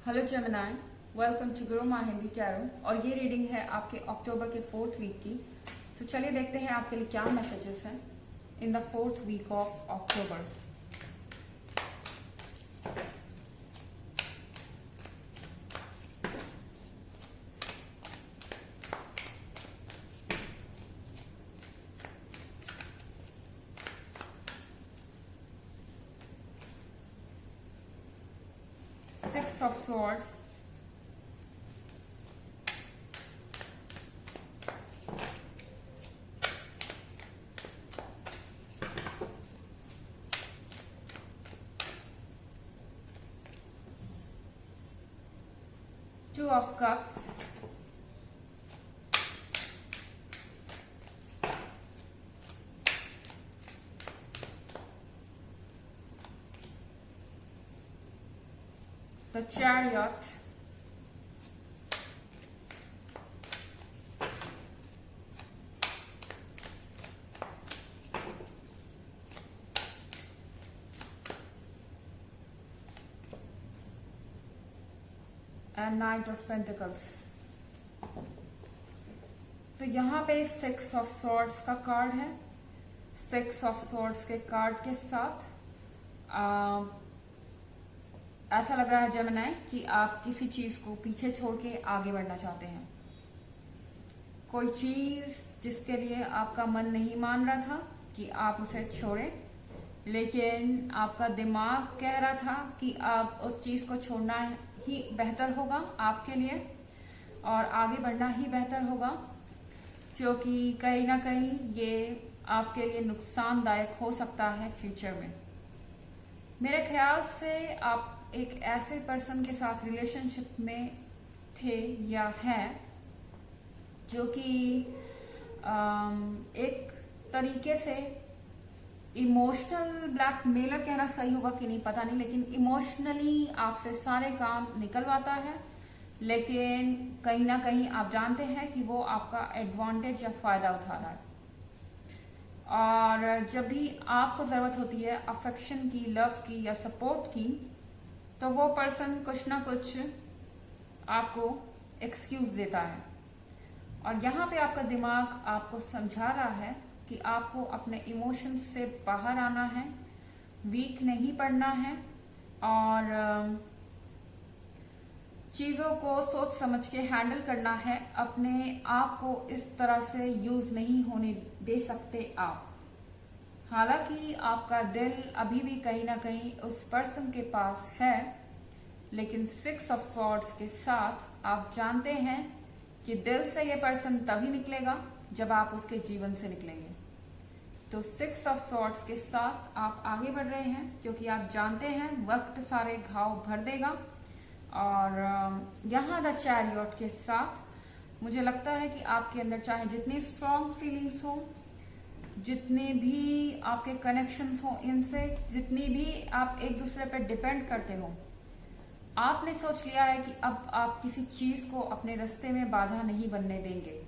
Hello Gemini, welcome to गुरु माँ Hindi tarot. और ये रीडिंग है आपके अक्टूबर के 4th वीक की। तो चलिए देखते हैं आपके लिए क्या मैसेजेस हैं in the 4th week of October. Six of Swords, Two of Cups, the Chariot, and Knight of Pentacles। तो यहाँ पे 6 ऑफ सॉर्ड्स का कार्ड है। 6 ऑफ सॉर्ड्स के कार्ड के साथ ऐसा लग रहा है जेमिनी कि आप किसी चीज को पीछे छोड़ के आगे बढ़ना चाहते हैं। कोई चीज जिसके लिए आपका मन नहीं मान रहा था कि आप उसे छोड़ें, लेकिन आपका दिमाग कह रहा था कि आप उस चीज को छोड़ना ही बेहतर होगा आपके लिए और आगे बढ़ना ही बेहतर होगा, क्योंकि कहीं ना कहीं ये आपके लिए नुकसानदायक हो सकता है फ्यूचर में। मेरे ख्याल से आप एक ऐसे पर्सन के साथ रिलेशनशिप में थे या हैं जो कि एक तरीके से इमोशनल ब्लैकमेलर कहना सही होगा कि नहीं पता नहीं, लेकिन इमोशनली आपसे सारे काम निकलवाता है, लेकिन कहीं ना कहीं आप जानते हैं कि वो आपका एडवांटेज या फायदा उठा रहा है। और जब भी आपको जरूरत होती है अफेक्शन की, लव की या सपोर्ट की, तो वो पर्सन कुछ ना कुछ आपको एक्सक्यूज देता है। और यहाँ पे आपका दिमाग आपको समझा रहा है कि आपको अपने इमोशंस से बाहर आना है, वीक नहीं पड़ना है और चीजों को सोच समझ के हैंडल करना है। अपने आप को इस तरह से यूज नहीं होने दे सकते आप। हालांकि आपका दिल अभी भी कहीं ना कहीं उस पर्सन के पास है, लेकिन 6 ऑफ सॉर्ड्स के साथ आप जानते हैं कि दिल से ये पर्सन तभी निकलेगा जब आप उसके जीवन से निकलेंगे। तो 6 ऑफ सॉर्ड्स के साथ आप आगे बढ़ रहे हैं, क्योंकि आप जानते हैं वक्त सारे घाव भर देगा। और यहाँ द चैरियट के साथ मुझे लगता है कि आपके अंदर चाहे जितनी स्ट्रॉन्ग फीलिंग्स हो, जितने भी आपके कनेक्शंस हो इनसे, जितनी भी आप एक दूसरे पर डिपेंड करते हो, आपने सोच लिया है कि अब आप किसी चीज को अपने रास्ते में बाधा नहीं बनने देंगे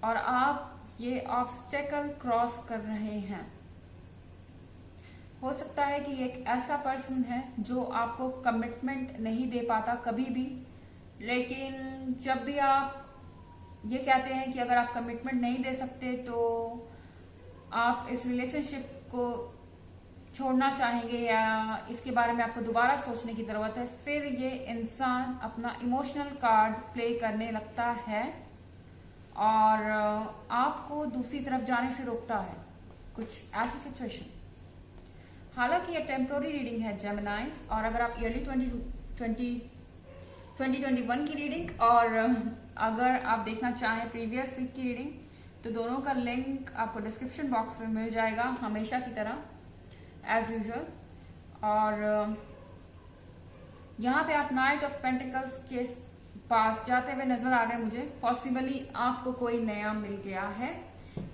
और आप ये ऑब्स्टेकल क्रॉस कर रहे हैं। हो सकता है कि एक ऐसा पर्सन है जो आपको कमिटमेंट नहीं दे पाता कभी भी, लेकिन जब भी आप ये कहते हैं कि अगर आप कमिटमेंट नहीं दे सकते तो आप इस रिलेशनशिप को छोड़ना चाहेंगे या इसके बारे में आपको दोबारा सोचने की जरूरत है, फिर ये इंसान अपना इमोशनल कार्ड प्ले करने लगता है और आपको दूसरी तरफ जाने से रोकता है। कुछ ऐसी सिचुएशन। हालांकि ये टेम्पोररी रीडिंग है जेमिनाइज, और अगर आप ईयरली 2021 की रीडिंग और अगर आप देखना चाहें प्रीवियस वीक की रीडिंग, तो दोनों का लिंक आपको डिस्क्रिप्शन बॉक्स में मिल जाएगा हमेशा की तरह एज यूजुअल। और यहाँ पे आप नाइट ऑफ पेंटिकल्स के पास जाते हुए नजर आ रहे हैं मुझे। पॉसिबली आपको कोई नया मिल गया है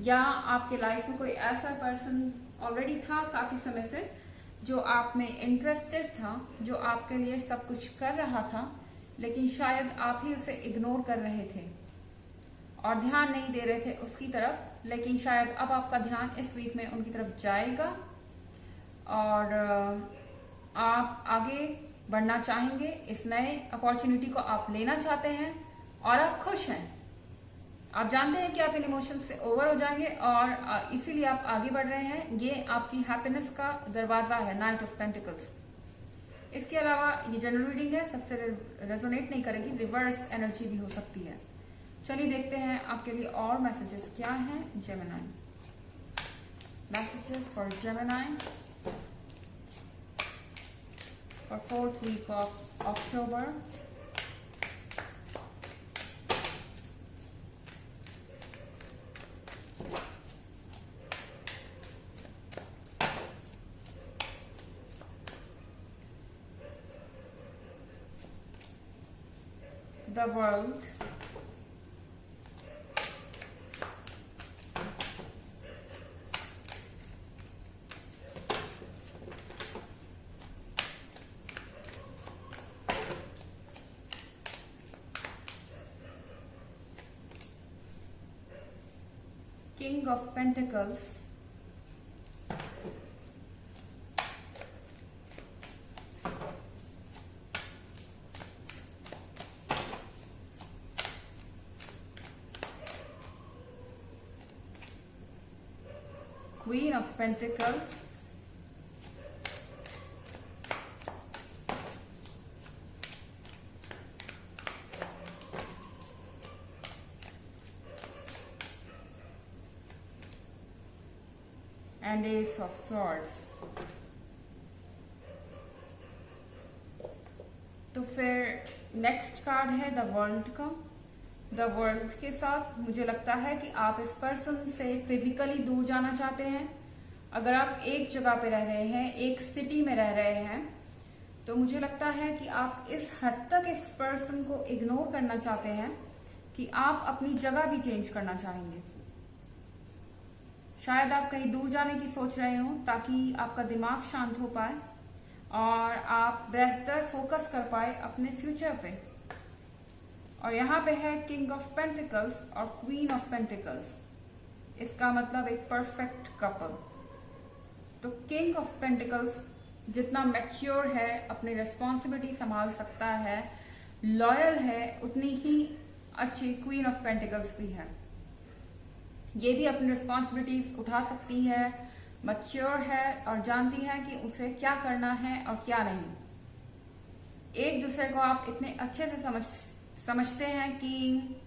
या आपके लाइफ में कोई ऐसा पर्सन ऑलरेडी था काफी समय से जो आप में इंटरेस्टेड था, जो आपके लिए सब कुछ कर रहा था, लेकिन शायद आप ही उसे इग्नोर कर रहे थे और ध्यान नहीं दे रहे थे उसकी तरफ। लेकिन शायद अब आपका ध्यान इस वीक में उनकी तरफ जाएगा और आप आगे बढ़ना चाहेंगे, इस नए अपॉर्चुनिटी को आप लेना चाहते हैं और आप खुश हैं। आप जानते हैं कि आप इन इमोशन से ओवर हो जाएंगे और इसीलिए आप आगे बढ़ रहे हैं। ये आपकी हैप्पीनेस का दरवाजा है, नाइट ऑफ पेंटिकल्स। इसके अलावा ये जनरल रीडिंग है, सबसे रेजोनेट नहीं करेगी, रिवर्स एनर्जी भी हो सकती है। चलिए देखते हैं आपके लिए और मैसेजेस क्या हैं। Gemini, messages for Gemini for 4th week of October. The World, King of Pentacles, Queen of Pentacles, and Ace of Swords. तो फिर नेक्स्ट कार्ड है द वर्ल्ड का। द वर्ल्ड के साथ मुझे लगता है कि आप इस पर्सन से फिजिकली दूर जाना चाहते हैं। अगर आप एक जगह पे रह रहे हैं, एक सिटी में रह रहे हैं, तो मुझे लगता है कि आप इस हद तक इस पर्सन को इग्नोर करना चाहते हैं कि आप अपनी जगह भी चेंज करना चाहेंगे। शायद आप कहीं दूर जाने की सोच रहे हो ताकि आपका दिमाग शांत हो पाए और आप बेहतर फोकस कर पाए अपने फ्यूचर पे। और यहाँ पे है किंग ऑफ पेंटिकल्स और क्वीन ऑफ पेंटिकल्स। इसका मतलब एक परफेक्ट कपल। तो किंग ऑफ पेंटिकल्स जितना मैच्योर है, अपनी रिस्पॉन्सिबिलिटी संभाल सकता है, लॉयल है, उतनी ही अच्छी क्वीन ऑफ पेंटिकल्स भी है। ये भी अपनी रिस्पॉन्सिबिलिटी उठा सकती है, मैच्योर है और जानती है कि उसे क्या करना है और क्या नहीं। एक दूसरे को आप इतने अच्छे से समझते हैं कि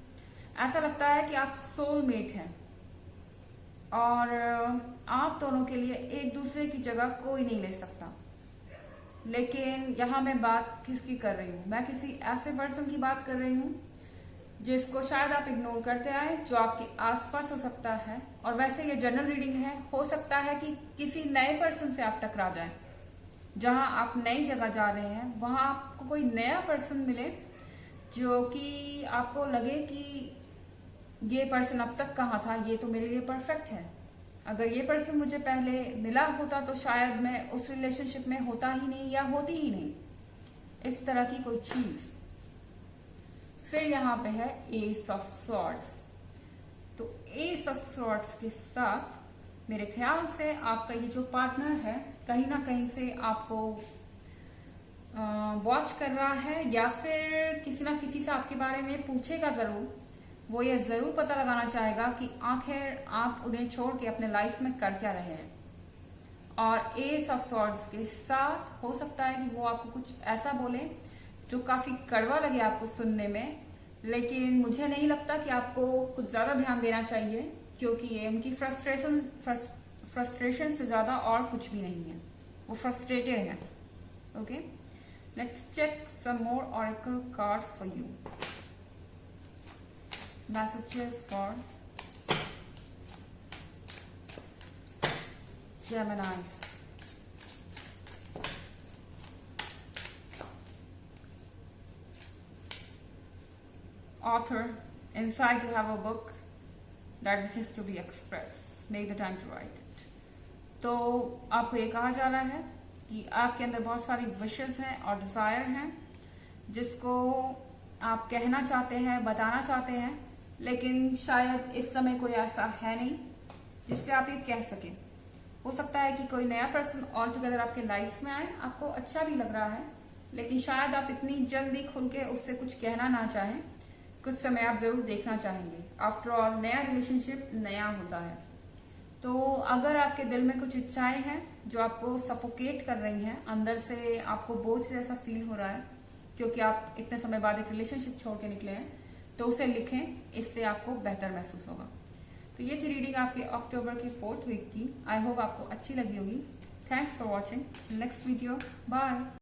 ऐसा लगता है कि आप सोलमेट हैं और आप दोनों के लिए एक दूसरे की जगह कोई नहीं ले सकता। लेकिन यहाँ मैं बात किसकी कर रही हूँ? मैं किसी ऐसे पर्सन की बात कर रही हूँ जिसको शायद आप इग्नोर करते आए, जो आपके आसपास हो सकता है। और वैसे ये जनरल रीडिंग है, हो सकता है कि किसी नए पर्सन से आप टकरा जाएं। जहां आप नई जगह जा रहे हैं वहां आपको कोई नया पर्सन मिले जो कि आपको लगे कि ये पर्सन अब तक कहाँ था, ये तो मेरे लिए परफेक्ट है। अगर ये पर्सन मुझे पहले मिला होता तो शायद मैं उस रिलेशनशिप में होता ही नहीं या होती ही नहीं, इस तरह की कोई चीज। फिर यहाँ पे है एस ऑफ सॉर्ड्स। तो एस ऑफ सॉर्ड्स के साथ मेरे ख्याल से आपका ये जो पार्टनर है कहीं ना कहीं से आपको वॉच कर रहा है या फिर किसी ना किसी से आपके बारे में पूछेगा जरूर। वो ये जरूर पता लगाना चाहेगा कि आखिर आप उन्हें छोड़ के अपने लाइफ में कर क्या रहे हैं। और एस ऑफ सॉर्ड्स के साथ हो सकता है कि वो आपको कुछ ऐसा बोले जो काफी कड़वा लगे आपको सुनने में, लेकिन मुझे नहीं लगता कि आपको कुछ ज्यादा ध्यान देना चाहिए, क्योंकि ये उनकी फ्रस्ट्रेशन से ज्यादा और कुछ भी नहीं है। वो फ्रस्ट्रेटेड है। Okay, let's check some more oracle cards for you. Messages for Geminis. Author, inside you have a book that wishes to be expressed. Make the time to write it. तो आपको ये कहा जा रहा है कि आपके अंदर बहुत सारी विशेस हैं और डिजायर हैं जिसको आप कहना चाहते हैं, बताना चाहते हैं, लेकिन शायद इस समय कोई ऐसा है नहीं जिससे आप ये कह सकें। हो सकता है कि कोई नया पर्सन ऑल टुगेदर आपके लाइफ में आए, आपको अच्छा भी लग रहा है, लेकिन शायद आप इतनी जल्दी खुल के उससे कुछ कहना ना चाहें, कुछ समय आप जरूर देखना चाहेंगे। आफ्टर ऑल नया रिलेशनशिप नया होता है। तो अगर आपके दिल में कुछ इच्छाएं हैं जो आपको सफोकेट कर रही हैं, अंदर से आपको बोझ जैसा फील हो रहा है क्योंकि आप इतने समय बाद एक रिलेशनशिप छोड़ के निकले हैं, तो उसे लिखें, इससे आपको बेहतर महसूस होगा। तो ये थी रीडिंग आपके अक्टूबर की 4th वीक की। आई होप आपको अच्छी लगी होगी। Thanks for watching. Next video, bye.